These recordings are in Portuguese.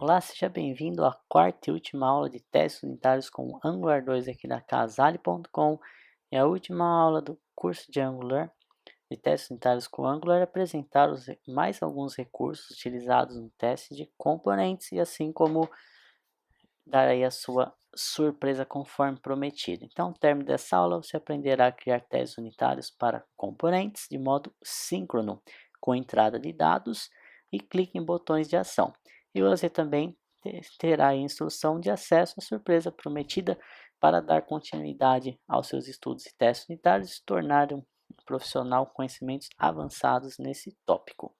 Olá, seja bem-vindo à quarta e última aula de testes unitários com Angular 2 aqui da Casale.com. É a última aula do curso de Angular, de testes unitários com Angular, apresentar mais alguns recursos utilizados no teste de componentes e assim como dar aí a sua surpresa conforme prometido. Então, ao término dessa aula, você aprenderá a criar testes unitários para componentes de modo síncrono, com entrada de dados e clique em botões de ação. E você também terá a instrução de acesso à surpresa prometida para dar continuidade aos seus estudos e testes unitários e se tornar um profissional com conhecimentos avançados nesse tópico.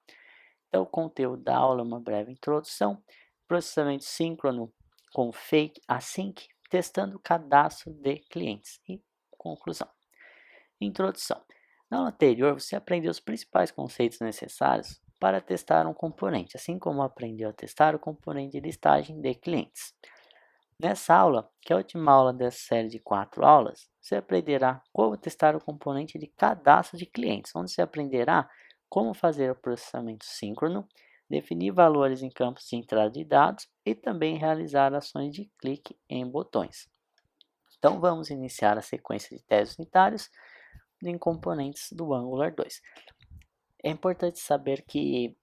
Então, o conteúdo da aula é uma breve introdução, processamento síncrono com fake async, testando o cadastro de clientes e conclusão. Introdução. Na aula anterior, você aprendeu os principais conceitos necessários para testar um componente, assim como aprendeu a testar o componente de listagem de clientes. Nessa aula, que é a última aula dessa série de 4 aulas, você aprenderá como testar o componente de cadastro de clientes, onde você aprenderá como fazer o processamento síncrono, definir valores em campos de entrada de dados e também realizar ações de clique em botões. Então vamos iniciar a sequência de testes unitários em componentes do Angular 2. É importante saber que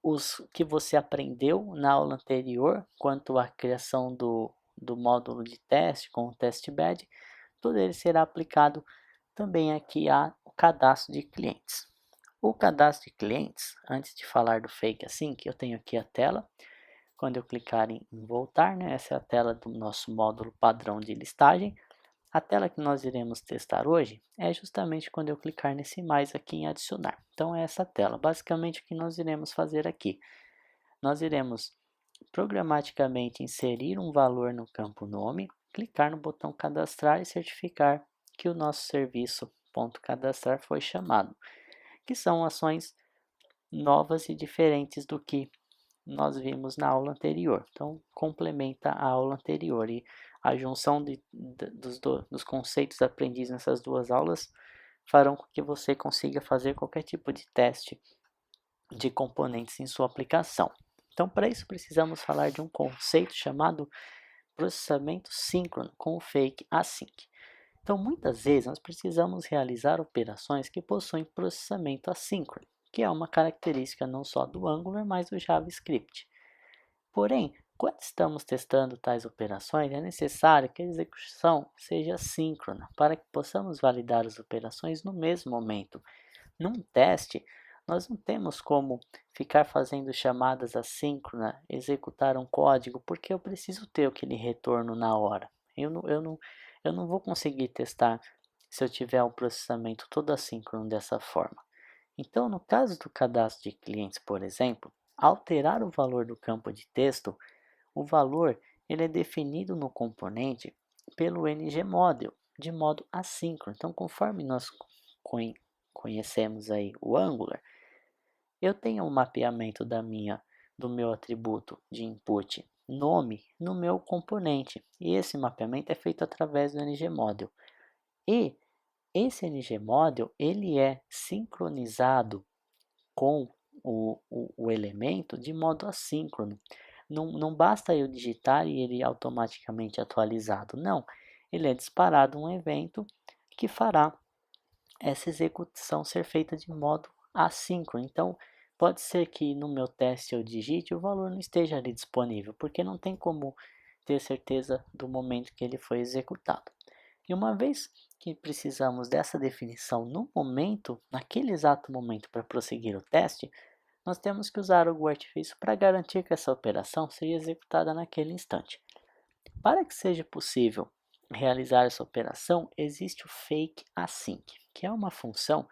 os que você aprendeu na aula anterior quanto à criação do módulo de teste com o testbed, todo ele será aplicado também aqui ao cadastro de clientes. O cadastro de clientes, antes de falar do fake async, eu tenho aqui a tela. Quando eu clicar em voltar, essa é a tela do nosso módulo padrão de listagem. A tela que nós iremos testar hoje é justamente quando eu clicar nesse mais aqui em adicionar. Então é essa tela. Basicamente o que nós iremos fazer aqui? Nós iremos programaticamente inserir um valor no campo nome, clicar no botão cadastrar e certificar que o nosso serviço .cadastrar foi chamado, que são ações novas e diferentes do que nós vimos na aula anterior. Então, complementa a aula anterior e a junção dos conceitos aprendidos nessas duas aulas farão com que você consiga fazer qualquer tipo de teste de componentes em sua aplicação. Então, para isso, precisamos falar de um conceito chamado processamento síncrono com o fake async. Então, muitas vezes, nós precisamos realizar operações que possuem processamento assíncrono, que é uma característica não só do Angular, mas do JavaScript. Porém, quando estamos testando tais operações, é necessário que a execução seja síncrona, para que possamos validar as operações no mesmo momento. Num teste, nós não temos como ficar fazendo chamadas assíncronas, executar um código, porque eu preciso ter aquele retorno na hora. Eu não vou conseguir testar se eu tiver um processamento todo assíncrono dessa forma. Então, no caso do cadastro de clientes, por exemplo, alterar o valor do campo de texto, o valor ele é definido no componente pelo ngModel, de modo assíncrono. Então, conforme nós conhecemos aí o Angular, eu tenho um mapeamento do meu atributo de input nome no meu componente. E esse mapeamento é feito através do ngModel. E esse ngModel ele é sincronizado com o elemento de modo assíncrono. Não basta eu digitar e ele automaticamente atualizado. Não, ele é disparado um evento que fará essa execução ser feita de modo assíncrono. Então, pode ser que no meu teste eu digite e o valor não esteja ali disponível, porque não tem como ter certeza do momento que ele foi executado. E uma vez que precisamos dessa definição no momento, naquele exato momento para prosseguir o teste, nós temos que usar algum artifício para garantir que essa operação seja executada naquele instante. Para que seja possível realizar essa operação, existe o fake async, que é uma função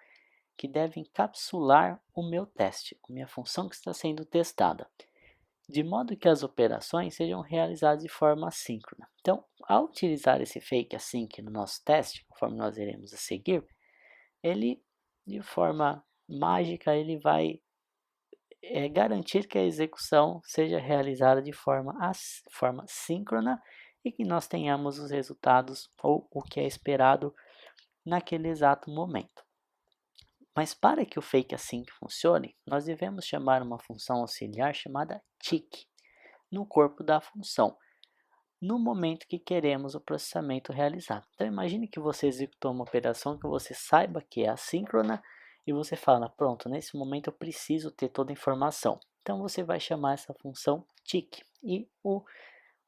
que deve encapsular o meu teste, a minha função que está sendo testada, de modo que as operações sejam realizadas de forma assíncrona. Então, ao utilizar esse fake async no nosso teste, conforme nós iremos a seguir, ele, de forma mágica, ele vai garantir que a execução seja realizada de forma síncrona e que nós tenhamos os resultados ou o que é esperado naquele exato momento. Mas para que o fake async funcione, nós devemos chamar uma função auxiliar chamada tick. no corpo da função, no momento que queremos o processamento realizado. Então imagine que você executou uma operação que você saiba que é assíncrona e você fala, pronto, nesse momento eu preciso ter toda a informação. Então você vai chamar essa função tick e o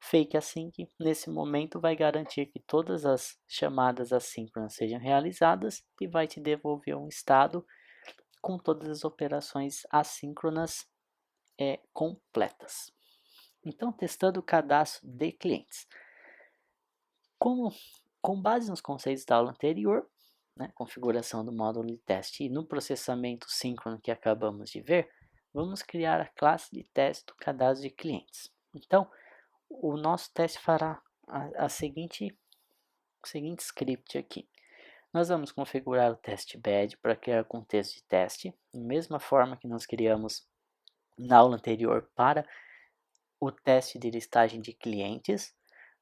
fake async nesse momento vai garantir que todas as chamadas assíncronas sejam realizadas e vai te devolver um estado com todas as operações assíncronas completas. Então, testando o cadastro de clientes. Com base nos conceitos da aula anterior, configuração do módulo de teste e no processamento síncrono que acabamos de ver, vamos criar a classe de teste do cadastro de clientes. Então, o nosso teste fará o seguinte script aqui. Nós vamos configurar o teste bed para criar o contexto de teste, da mesma forma que nós criamos na aula anterior para o teste de listagem de clientes.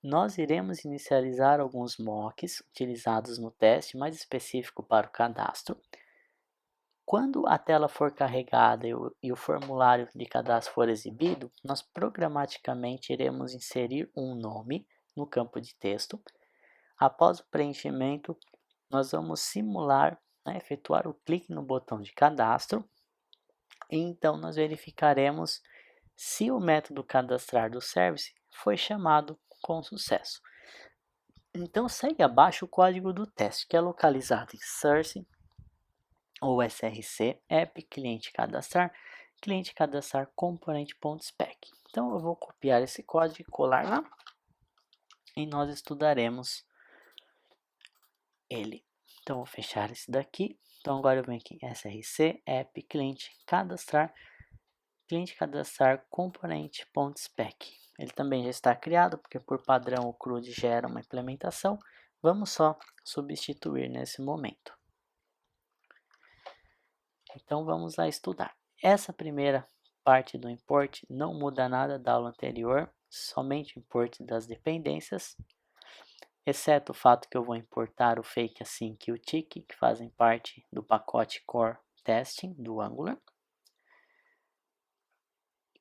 Nós iremos inicializar alguns mocks utilizados no teste mais específico para o cadastro. Quando a tela for carregada e o formulário de cadastro for exibido, nós programaticamente iremos inserir um nome no campo de texto. Após o preenchimento, nós vamos simular, efetuar o clique no botão de cadastro e então nós verificaremos se o método cadastrar do service foi chamado com sucesso. Então segue abaixo o código do teste, que é localizado em source ou src app cliente cadastrar component.spec. Então eu vou copiar esse código e colar lá e nós estudaremos ele. Então vou fechar esse daqui. Então agora eu venho aqui src app cliente cadastrar component.spec. Ele também já está criado, porque por padrão o CRUD gera uma implementação. Vamos só substituir nesse momento. Então vamos lá estudar. Essa primeira parte do import não muda nada da aula anterior, somente o import das dependências, exceto o fato que eu vou importar o fake async e o tick, que fazem parte do pacote core testing do Angular.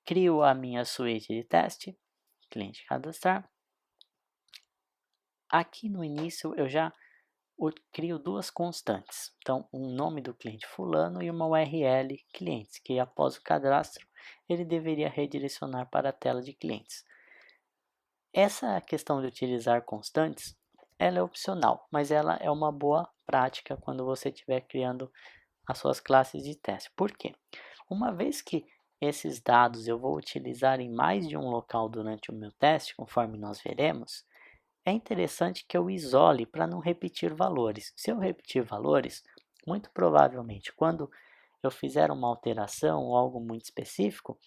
Crio a minha suíte de teste, cliente cadastrar. Aqui no início eu já crio duas constantes. Então, um nome do cliente fulano e uma URL clientes, que após o cadastro ele deveria redirecionar para a tela de clientes. Essa questão de utilizar constantes, ela é opcional, mas ela é uma boa prática quando você estiver criando as suas classes de teste. Por quê? Uma vez que esses dados eu vou utilizar em mais de um local durante o meu teste, conforme nós veremos, é interessante que eu isole para não repetir valores. Se eu repetir valores, muito provavelmente quando eu fizer uma alteração ou algo muito específico,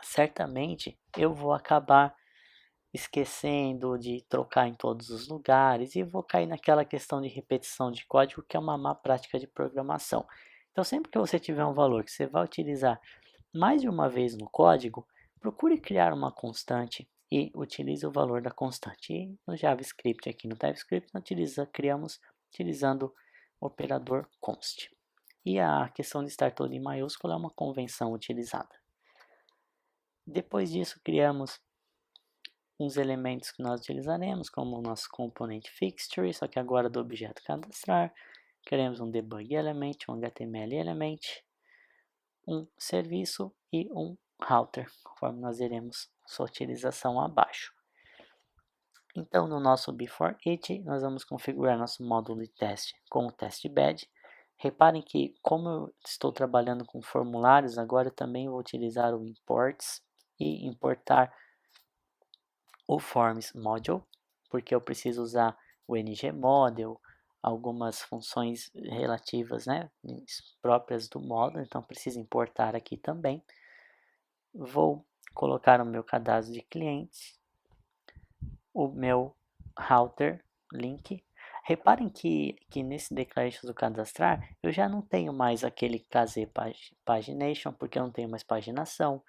certamente eu vou acabar esquecendo de trocar em todos os lugares e vou cair naquela questão de repetição de código que é uma má prática de programação. Então sempre que você tiver um valor que você vai utilizar mais de uma vez no código, procure criar uma constante e utilize o valor da constante. E no JavaScript, aqui no TypeScript, criamos utilizando o operador const. E a questão de estar todo em maiúsculo é uma convenção utilizada. Depois disso, criamos uns elementos que nós utilizaremos, como o nosso componente fixture, só que agora do objeto cadastrar. Queremos um debug element, um HTML element, um serviço e um router, conforme nós iremos sua utilização abaixo. Então, no nosso before it, nós vamos configurar nosso módulo de teste com o teste bed. Reparem que, como eu estou trabalhando com formulários, agora eu também vou utilizar o imports e importar o forms module, porque eu preciso usar o ngModel, algumas funções relativas, próprias do módulo, então preciso importar aqui também. Vou colocar o meu cadastro de clientes, o meu router link. Reparem que nesse declaration do cadastrar, eu já não tenho mais aquele KZ pagination, porque eu não tenho mais paginação,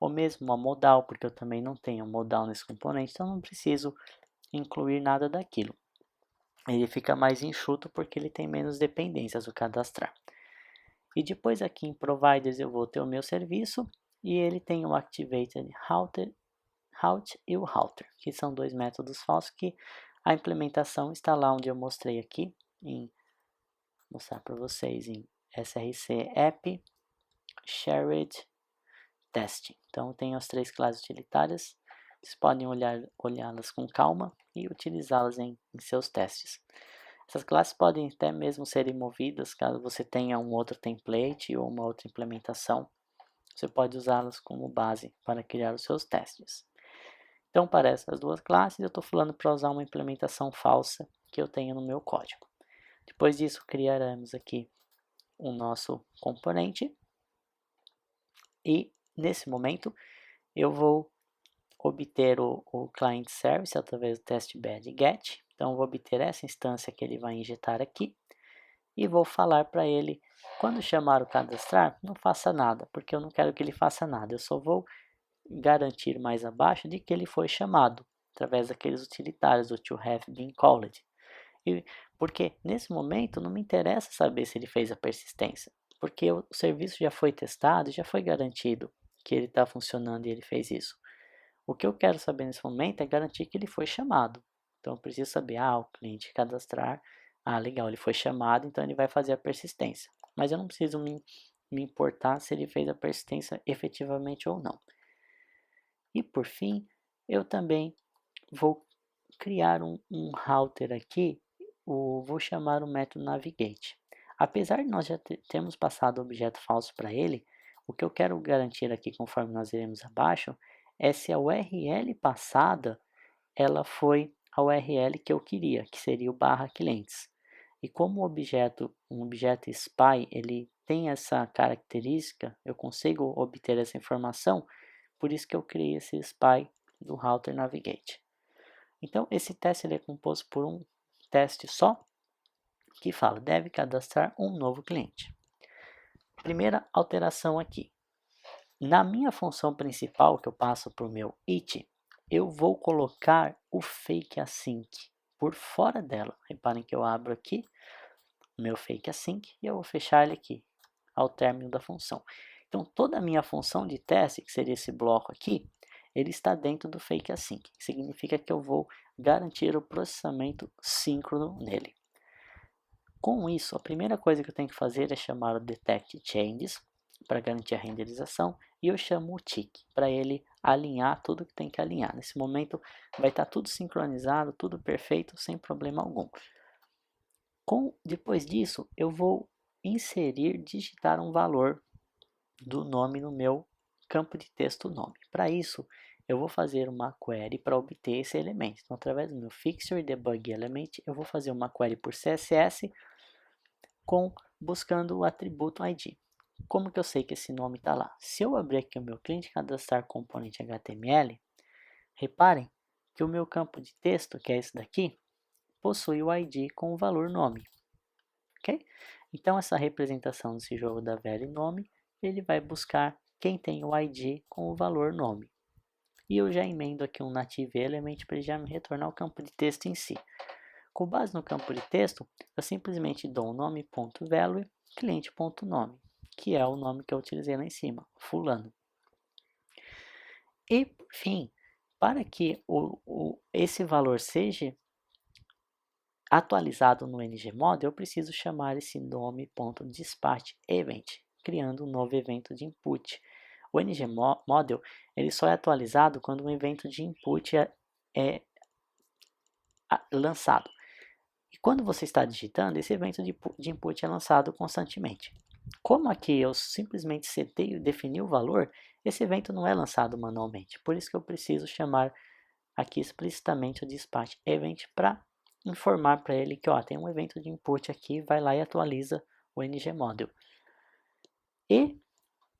ou mesmo a modal, porque eu também não tenho modal nesse componente, então não preciso incluir nada daquilo. Ele fica mais enxuto porque ele tem menos dependências o cadastrar. E depois aqui em providers eu vou ter o meu serviço e ele tem o activated router Halt e o Halter, que são dois métodos falsos que a implementação está lá onde eu mostrei aqui, mostrar para vocês em src app shared testing. Então tem as três classes utilitárias, vocês podem olhá-las com calma e utilizá-las em seus testes. Essas classes podem até mesmo ser removidas caso você tenha um outro template ou uma outra implementação. Você pode usá-las como base para criar os seus testes. Então, para essas duas classes, eu estou falando para usar uma implementação falsa que eu tenho no meu código. Depois disso, criaremos aqui o nosso componente. E, nesse momento, eu vou obter o client service através do testbed get. Então, eu vou obter essa instância que ele vai injetar aqui. E vou falar para ele, quando chamar o cadastrar, não faça nada, porque eu não quero que ele faça nada. Eu só vou garantir mais abaixo de que ele foi chamado, através daqueles utilitários do to have been called. Porque nesse momento não me interessa saber se ele fez a persistência, porque o serviço já foi testado, já foi garantido que ele está funcionando e ele fez isso. O que eu quero saber nesse momento é garantir que ele foi chamado. Então eu preciso saber, o cliente cadastrar, legal, ele foi chamado, então ele vai fazer a persistência. Mas eu não preciso me importar se ele fez a persistência efetivamente ou não. E por fim, eu também vou criar um router aqui, vou chamar o método navigate. Apesar de nós já termos passado o objeto falso para ele, o que eu quero garantir aqui, conforme nós iremos abaixo, é se a URL passada ela foi a URL que eu queria, que seria o /clientes. E como um objeto spy, ele tem essa característica, eu consigo obter essa informação, por isso que eu criei esse spy do router navigate. Então, esse teste ele é composto por um teste só, que fala, deve cadastrar um novo cliente. Primeira alteração aqui. Na minha função principal, que eu passo para o meu it, eu vou colocar o fake async por fora dela. Reparem que eu abro aqui o meu fake async e eu vou fechar ele aqui, ao término da função. Então, toda a minha função de teste, que seria esse bloco aqui, ele está dentro do fake async. Significa que eu vou garantir o processamento síncrono nele. Com isso, a primeira coisa que eu tenho que fazer é chamar o detect changes para garantir a renderização e eu chamo o tick para ele alinhar tudo que tem que alinhar. Nesse momento vai estar tudo sincronizado, tudo perfeito, sem problema algum. Depois disso, eu vou digitar um valor do nome no meu campo de texto nome. Para isso, eu vou fazer uma query para obter esse elemento. Então, através do meu fixture debug element, eu vou fazer uma query por CSS buscando o atributo ID. Como que eu sei que esse nome está lá? Se eu abrir aqui o meu cliente cadastrar componente HTML, reparem que o meu campo de texto, que é esse daqui, possui o ID com o valor nome. Ok? Então, essa representação desse jogo da velha nome, ele vai buscar quem tem o ID com o valor nome. E eu já emendo aqui um native element para ele já me retornar o campo de texto em si. Com base no campo de texto, eu simplesmente dou o nome.value cliente.nome, que é o nome que eu utilizei lá em cima, fulano. E, por fim, para que esse valor seja atualizado no ngModel, eu preciso chamar esse nome.dispatchEvent, criando um novo evento de input. O ngModel ele só é atualizado quando um evento de input é lançado. E quando você está digitando, esse evento de input é lançado constantemente. Como aqui eu simplesmente setei e defini o valor, esse evento não é lançado manualmente. Por isso que eu preciso chamar aqui explicitamente o dispatchEvent para informar para ele que tem um evento de input aqui, vai lá e atualiza o ngModel. E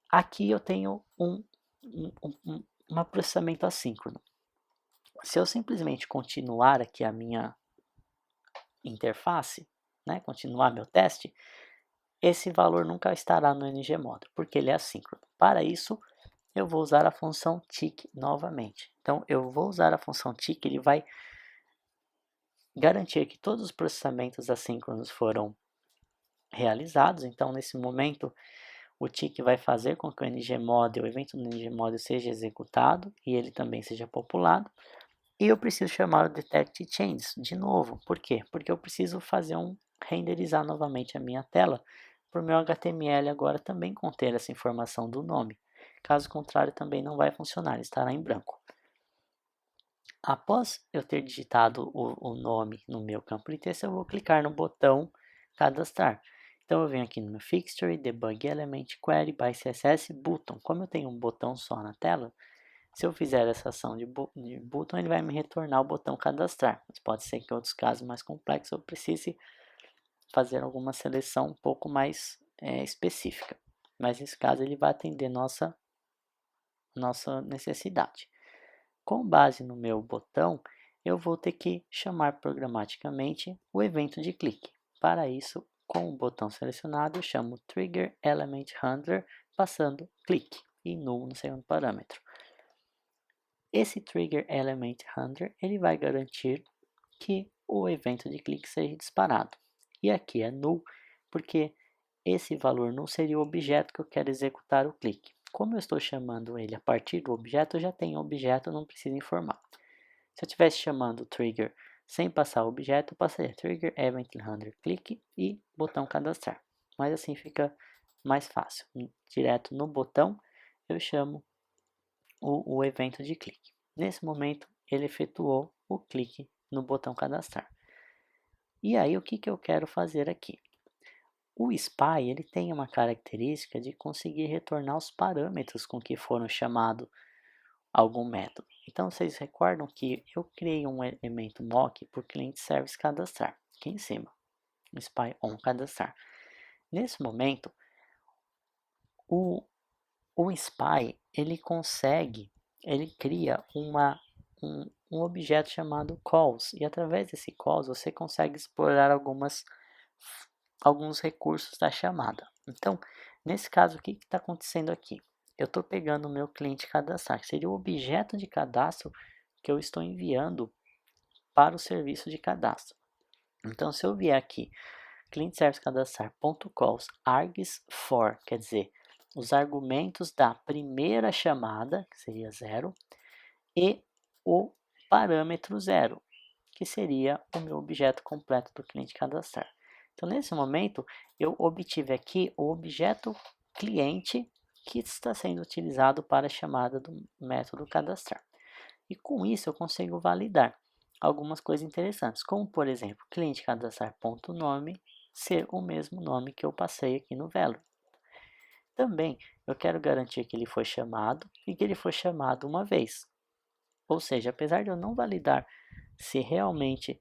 aqui eu tenho um processamento assíncrono. Se eu simplesmente continuar aqui a minha interface, continuar meu teste, esse valor nunca estará no ngModel, porque ele é assíncrono. Para isso, eu vou usar a função tick novamente. Então, eu vou usar a função tick, ele vai garantir que todos os processamentos assíncronos foram realizados. Então, nesse momento, o tick vai fazer com que o ngModel, o evento do ngModel seja executado e ele também seja populado. E eu preciso chamar o detect changes de novo. Por quê? Porque eu preciso fazer renderizar novamente a minha tela para o meu HTML agora também conter essa informação do nome. Caso contrário, também não vai funcionar, estará em branco. Após eu ter digitado o nome no meu campo de texto, eu vou clicar no botão cadastrar. Então eu venho aqui no meu Fixture, Debug Element, Query by CSS, Button. Como eu tenho um botão só na tela, se eu fizer essa ação de botão, ele vai me retornar o botão cadastrar. Mas pode ser que em outros casos mais complexos eu precise fazer alguma seleção um pouco mais específica. Mas nesse caso ele vai atender nossa necessidade. Com base no meu botão, eu vou ter que chamar programaticamente o evento de clique. Para isso, com o botão selecionado, eu chamo Trigger Element Handler, passando clique e null no segundo parâmetro. Esse Trigger Element Handler ele vai garantir que o evento de clique seja disparado. E aqui é null, porque esse valor null seria o objeto que eu quero executar o clique. Como eu estou chamando ele a partir do objeto, eu já tenho o objeto, não preciso informar. Se eu estivesse chamando o trigger sem passar o objeto, eu passaria trigger event handler clique e botão cadastrar. Mas assim fica mais fácil. Direto no botão eu chamo o evento de clique. Nesse momento ele efetuou o clique no botão cadastrar. E aí o que eu quero fazer aqui? O SPY ele tem uma característica de conseguir retornar os parâmetros com que foram chamados algum método. Então vocês recordam que eu criei um elemento mock para o cliente service cadastrar, aqui em cima, SPY on cadastrar. Nesse momento, o SPY ele cria um objeto chamado calls e através desse calls você consegue explorar alguns recursos da chamada. Então, nesse caso, o que está acontecendo aqui? Eu estou pegando o meu cliente cadastrar, que seria o objeto de cadastro que eu estou enviando para o serviço de cadastro. Então, se eu vier aqui, client service cadastrar.calls args for, quer dizer, os argumentos da primeira chamada, que seria 0, e o parâmetro 0, que seria o meu objeto completo do cliente cadastrar. Então, nesse momento, eu obtive aqui o objeto cliente que está sendo utilizado para a chamada do método cadastrar. E com isso, eu consigo validar algumas coisas interessantes, como, por exemplo, cliente cadastrar.nome ser o mesmo nome que eu passei aqui no Valor. Também, eu quero garantir que ele foi chamado e que ele foi chamado uma vez. Ou seja, apesar de eu não validar se realmente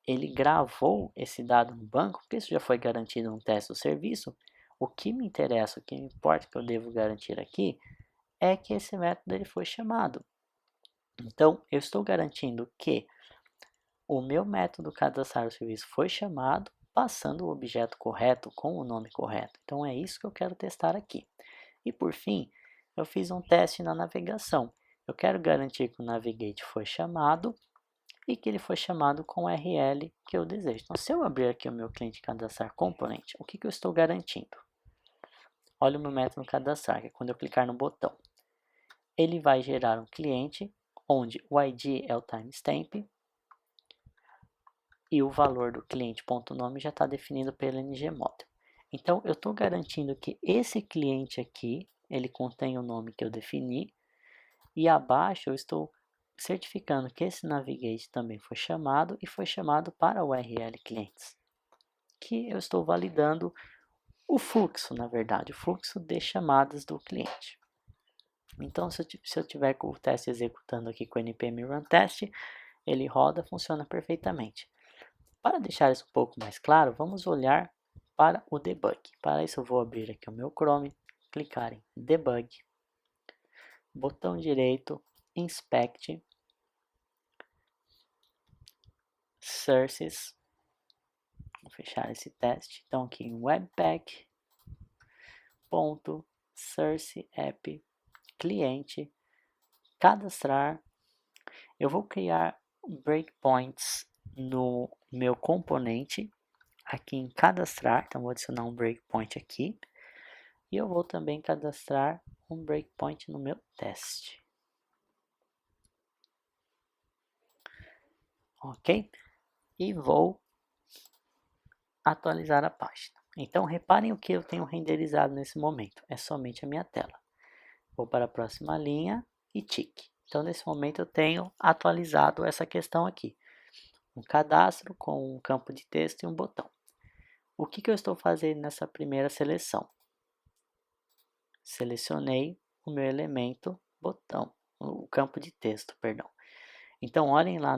ele gravou esse dado no banco, porque isso já foi garantido no teste do serviço, o que me interessa, o que me importa que eu devo garantir aqui, é que esse método ele foi chamado. Então, eu estou garantindo que o meu método cadastrar o serviço foi chamado, passando o objeto correto com o nome correto. Então, é isso que eu quero testar aqui. E por fim, eu fiz um teste na navegação. Eu quero garantir que o Navigate foi chamado e que ele foi chamado com o URL que eu desejo. Então, se eu abrir aqui o meu cliente cadastrar component, o que eu estou garantindo? Olha o meu método cadastrar, que é quando eu clicar no botão. Ele vai gerar um cliente onde o ID é o timestamp e o valor do cliente.nome já está definido pelo ngModel. Então, eu estou garantindo que esse cliente aqui, ele contém o nome que eu defini, e abaixo eu estou certificando que esse navigate também foi chamado e foi chamado para o URL clientes, que eu estou validando o fluxo, na verdade, o fluxo de chamadas do cliente. Então, se eu tiver com o teste executando aqui com o npm run test, ele roda, funciona perfeitamente. Para deixar isso um pouco mais claro, vamos olhar para o debug. Para isso eu vou abrir aqui o meu Chrome, clicar em debug, botão direito, inspect, sources, vou fechar esse teste, então aqui em webpack.source app cliente, cadastrar, eu vou criar breakpoints no meu componente, aqui em cadastrar, então vou adicionar um breakpoint aqui, E eu vou também cadastrar um breakpoint no meu teste. Ok? E vou atualizar a página. Então, reparem o que eu tenho renderizado nesse momento. É somente a minha tela. Vou para a próxima linha e tique. Então, nesse momento, eu tenho atualizado essa questão aqui. Um cadastro com um campo de texto e um botão. O que eu estou fazendo nessa primeira seleção? Selecionei o meu elemento botão, o campo de texto, perdão. Então, olhem lá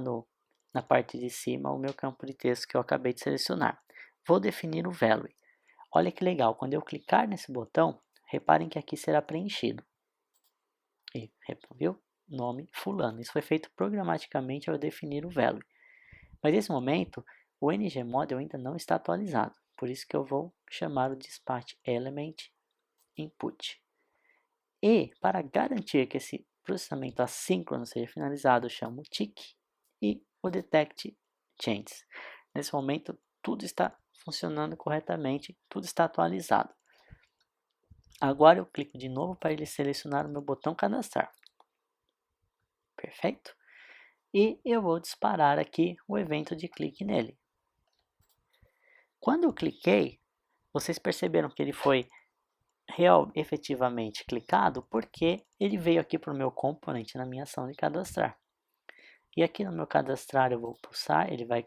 na parte de cima o meu campo de texto que eu acabei de selecionar. Vou definir o value. Olha que legal, quando eu clicar nesse botão, reparem que aqui será preenchido. E, viu? Nome fulano. Isso foi feito programaticamente ao definir o value. Mas nesse momento, o ngModel ainda não está atualizado. Por isso que eu vou chamar o dispatch element input. E, para garantir que esse processamento assíncrono seja finalizado, eu chamo o tick e o detect changes. Nesse momento, tudo está funcionando corretamente, tudo está atualizado. Agora eu clico de novo para ele selecionar o meu botão cadastrar. Perfeito? E eu vou disparar aqui o evento de clique nele. Quando eu cliquei, vocês perceberam que ele foi efetivamente clicado porque ele veio aqui para o meu componente na minha ação de cadastrar. E aqui no meu cadastrar eu vou pulsar, ele vai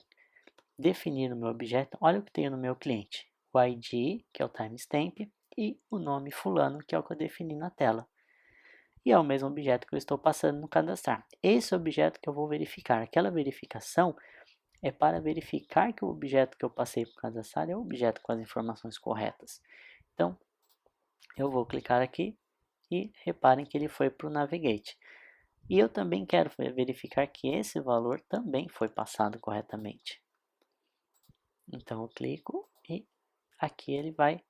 definir o meu objeto. Olha o que tenho no meu cliente. O ID, que é o timestamp, e o nome fulano, que é o que eu defini na tela. E é o mesmo objeto que eu estou passando no cadastrar. Esse objeto que eu vou verificar. Aquela verificação é para verificar que o objeto que eu passei para o cadastrar é o objeto com as informações corretas. Então, eu vou clicar aqui e reparem que ele foi para o Navigate. E eu também quero verificar que esse valor também foi passado corretamente. Então eu clico e aqui ele vai.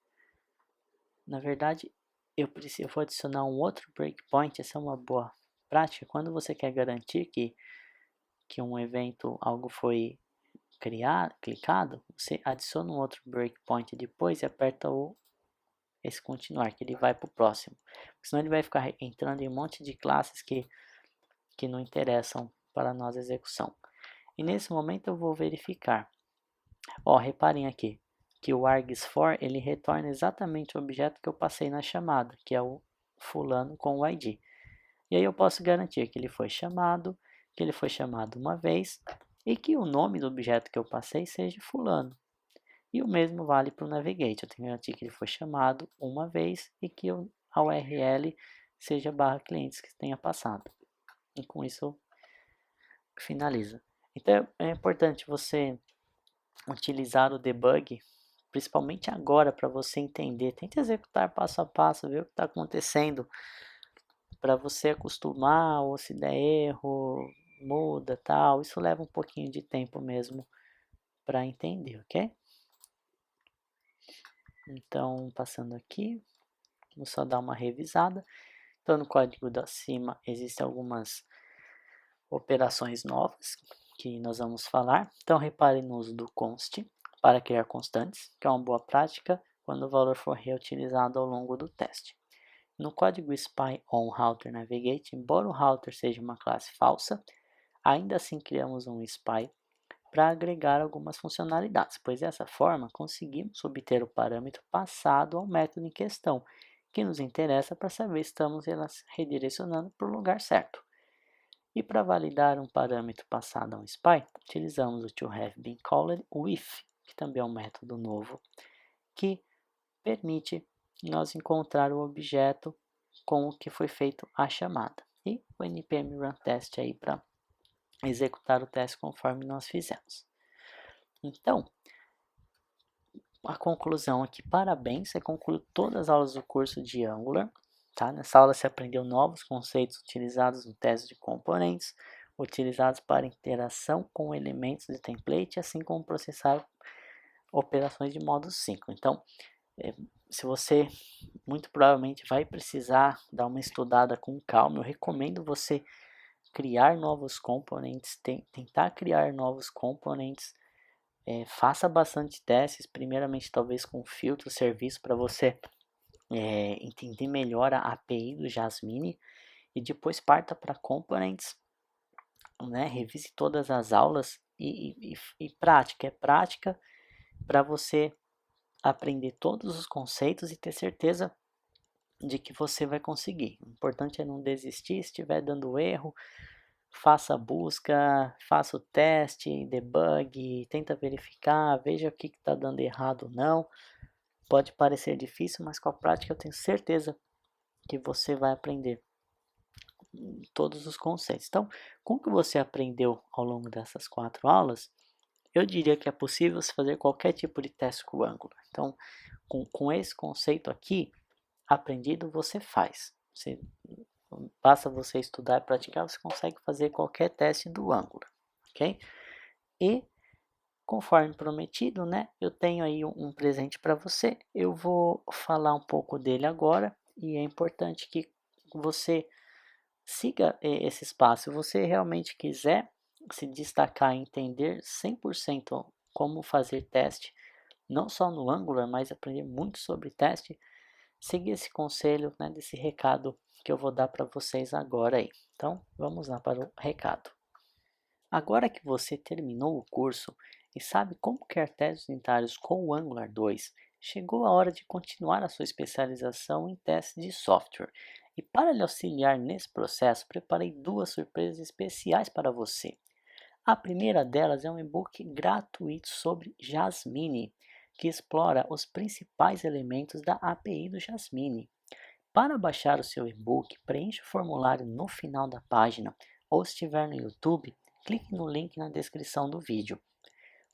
Na verdade, eu vou adicionar um outro breakpoint. Essa é uma boa prática. Quando você quer garantir que um evento, algo foi clicado, você adiciona um outro breakpoint depois e aperta esse continuar, que ele vai para o próximo. Senão ele vai ficar entrando em um monte de classes que não interessam para a nossa execução. E nesse momento eu vou verificar. Ó, reparem aqui que o args_for ele retorna exatamente o objeto que eu passei na chamada, que é o fulano com o ID. E aí eu posso garantir que ele foi chamado uma vez e que o nome do objeto que eu passei seja fulano. E o mesmo vale para o Navigate. Eu tenho que garantir que ele foi chamado uma vez e que a URL seja /clientes que tenha passado. E com isso finaliza. Então é importante você utilizar o debug, principalmente agora, para você entender. Tente executar passo a passo, ver o que está acontecendo, para você acostumar, ou se der erro, muda, tal. Isso leva um pouquinho de tempo mesmo para entender, ok? Então, passando aqui, vou só dar uma revisada. Então, no código da cima, existem algumas operações novas que nós vamos falar. Então, repare no uso do const para criar constantes, que é uma boa prática quando o valor for reutilizado ao longo do teste. No código spy on router navigate, embora o router seja uma classe falsa, ainda assim criamos um spy para agregar algumas funcionalidades, pois dessa forma conseguimos obter o parâmetro passado ao método em questão, que nos interessa para saber se estamos redirecionando para o lugar certo. E para validar um parâmetro passado a um spy, utilizamos o toHaveBeenCalled with, que também é um método novo, que permite nós encontrar o objeto com o que foi feito a chamada. E o npm run test aí para executar o teste conforme nós fizemos. Então, a conclusão aqui, parabéns, você concluiu todas as aulas do curso de Angular. Tá? Nessa aula você aprendeu novos conceitos utilizados no teste de componentes, utilizados para interação com elementos de template, assim como processar operações de modo síncrono. Então, se você muito provavelmente vai precisar dar uma estudada com calma, eu recomendo você criar novos componentes, tentar criar novos componentes, faça bastante testes, primeiramente talvez com filtro, serviço, para você entender melhor a API do Jasmine e depois parta para Components, né? Revise todas as aulas e prática. É prática para você aprender todos os conceitos e ter certeza de que você vai conseguir. O importante é não desistir. Se estiver dando erro, faça a busca, faça o teste, debug, tenta verificar, veja o que está dando errado ou não. Pode parecer difícil, mas com a prática eu tenho certeza que você vai aprender todos os conceitos. Então, com o que você aprendeu ao longo dessas 4 aulas, eu diria que é possível você fazer qualquer tipo de teste com o Angular. Então, com esse conceito aqui aprendido, você faz. Basta você estudar e praticar, você consegue fazer qualquer teste do Angular, ok? E, conforme prometido, né, eu tenho aí um presente para você. Eu vou falar um pouco dele agora e é importante que você siga esse espaço. Se você realmente quiser se destacar e entender 100% como fazer teste, não só no Angular, mas aprender muito sobre teste, siga esse conselho, né, desse recado que eu vou dar para vocês agora aí. Então, vamos lá para o recado. Agora que você terminou o curso e sabe como criar testes unitários com o Angular 2, chegou a hora de continuar a sua especialização em testes de software. E para lhe auxiliar nesse processo, preparei 2 surpresas especiais para você. A primeira delas é um e-book gratuito sobre Jasmine, que explora os principais elementos da API do Jasmine. Para baixar o seu e-book, preencha o formulário no final da página ou se estiver no YouTube, clique no link na descrição do vídeo.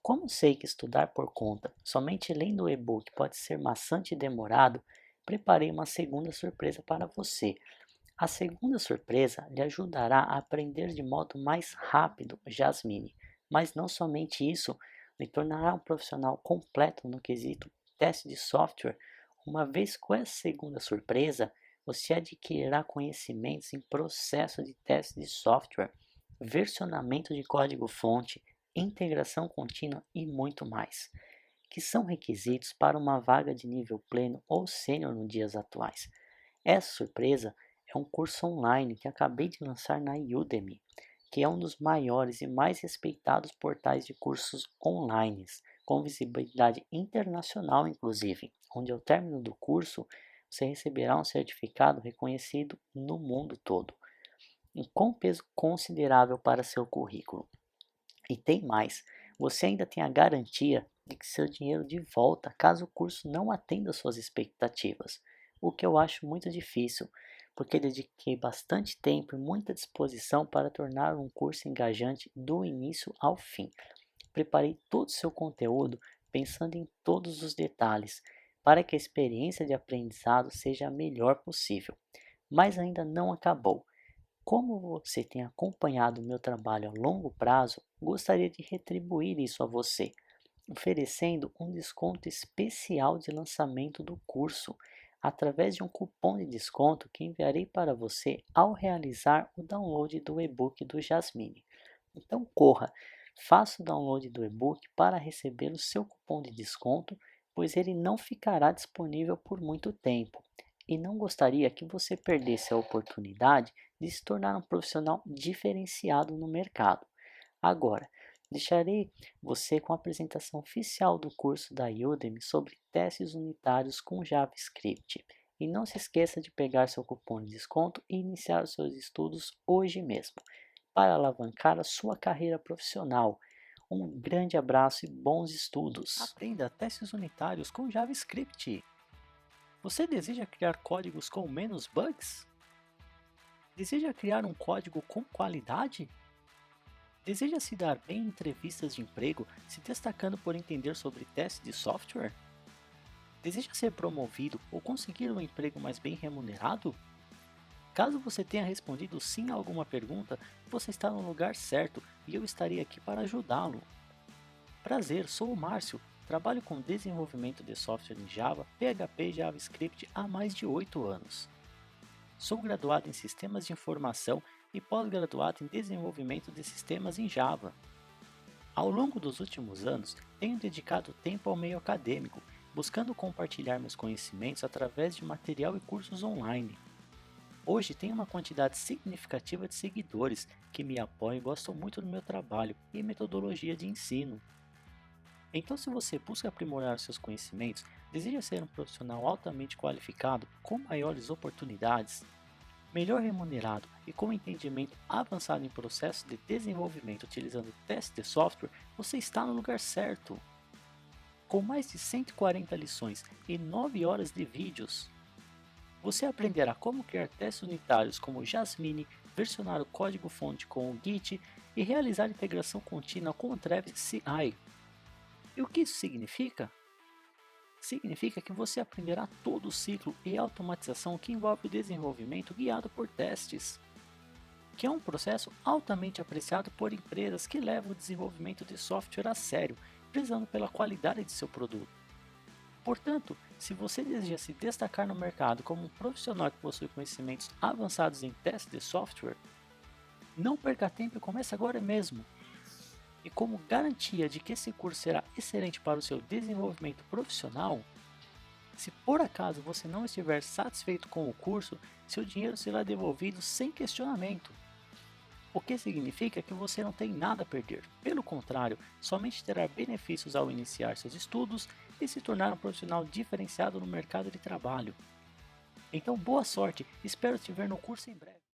Como sei que estudar por conta, somente lendo o e-book pode ser maçante e demorado, preparei uma segunda surpresa para você. A segunda surpresa lhe ajudará a aprender de modo mais rápido Jasmine, mas não somente isso, lhe tornará um profissional completo no quesito teste de software. Uma vez com essa segunda surpresa, você adquirirá conhecimentos em processo de teste de software, versionamento de código-fonte, integração contínua e muito mais, que são requisitos para uma vaga de nível pleno ou sênior nos dias atuais. Essa surpresa é um curso online que acabei de lançar na Udemy, que é um dos maiores e mais respeitados portais de cursos online, com visibilidade internacional inclusive, onde ao término do curso você receberá um certificado reconhecido no mundo todo, e com peso considerável para seu currículo. E tem mais, você ainda tem a garantia de que seu dinheiro de volta caso o curso não atenda suas expectativas, o que eu acho muito difícil, porque dediquei bastante tempo e muita disposição para tornar um curso engajante do início ao fim. Preparei todo o seu conteúdo pensando em todos os detalhes, para que a experiência de aprendizado seja a melhor possível. Mas ainda não acabou. Como você tem acompanhado o meu trabalho a longo prazo, gostaria de retribuir isso a você, oferecendo um desconto especial de lançamento do curso, através de um cupom de desconto que enviarei para você ao realizar o download do e-book do Jasmine. Então corra, faça o download do e-book para receber o seu cupom de desconto, pois ele não ficará disponível por muito tempo. E não gostaria que você perdesse a oportunidade de se tornar um profissional diferenciado no mercado. Agora, deixarei você com a apresentação oficial do curso da Udemy sobre testes unitários com JavaScript. E não se esqueça de pegar seu cupom de desconto e iniciar os seus estudos hoje mesmo, para alavancar a sua carreira profissional. Um grande abraço e bons estudos! Aprenda testes unitários com JavaScript. Você deseja criar códigos com menos bugs? Deseja criar um código com qualidade? Deseja se dar bem em entrevistas de emprego, se destacando por entender sobre testes de software? Deseja ser promovido ou conseguir um emprego mais bem remunerado? Caso você tenha respondido sim a alguma pergunta, você está no lugar certo e eu estarei aqui para ajudá-lo. Prazer, sou o Márcio, trabalho com desenvolvimento de software em Java, PHP e JavaScript há mais de 8 anos. Sou graduado em Sistemas de Informação e pós-graduado em Desenvolvimento de Sistemas em Java. Ao longo dos últimos anos, tenho dedicado tempo ao meio acadêmico buscando compartilhar meus conhecimentos através de material e cursos online. Hoje tenho uma quantidade significativa de seguidores que me apoiam e gostam muito do meu trabalho e metodologia de ensino. Então, se você busca aprimorar seus conhecimentos, deseja ser um profissional altamente qualificado, com maiores oportunidades, melhor remunerado e com entendimento avançado em processos de desenvolvimento utilizando testes de software, você está no lugar certo. Com mais de 140 lições e 9 horas de vídeos, você aprenderá como criar testes unitários como Jasmine, versionar o código-fonte com o Git e realizar integração contínua com o Travis CI. E o que isso significa? Significa que você aprenderá todo o ciclo e automatização que envolve o desenvolvimento guiado por testes, que é um processo altamente apreciado por empresas que levam o desenvolvimento de software a sério, prezando pela qualidade de seu produto. Portanto, se você deseja se destacar no mercado como um profissional que possui conhecimentos avançados em testes de software, não perca tempo e comece agora mesmo. E como garantia de que esse curso será excelente para o seu desenvolvimento profissional, se por acaso você não estiver satisfeito com o curso, seu dinheiro será devolvido sem questionamento. O que significa que você não tem nada a perder. Pelo contrário, somente terá benefícios ao iniciar seus estudos e se tornar um profissional diferenciado no mercado de trabalho. Então, boa sorte, espero te ver no curso em breve.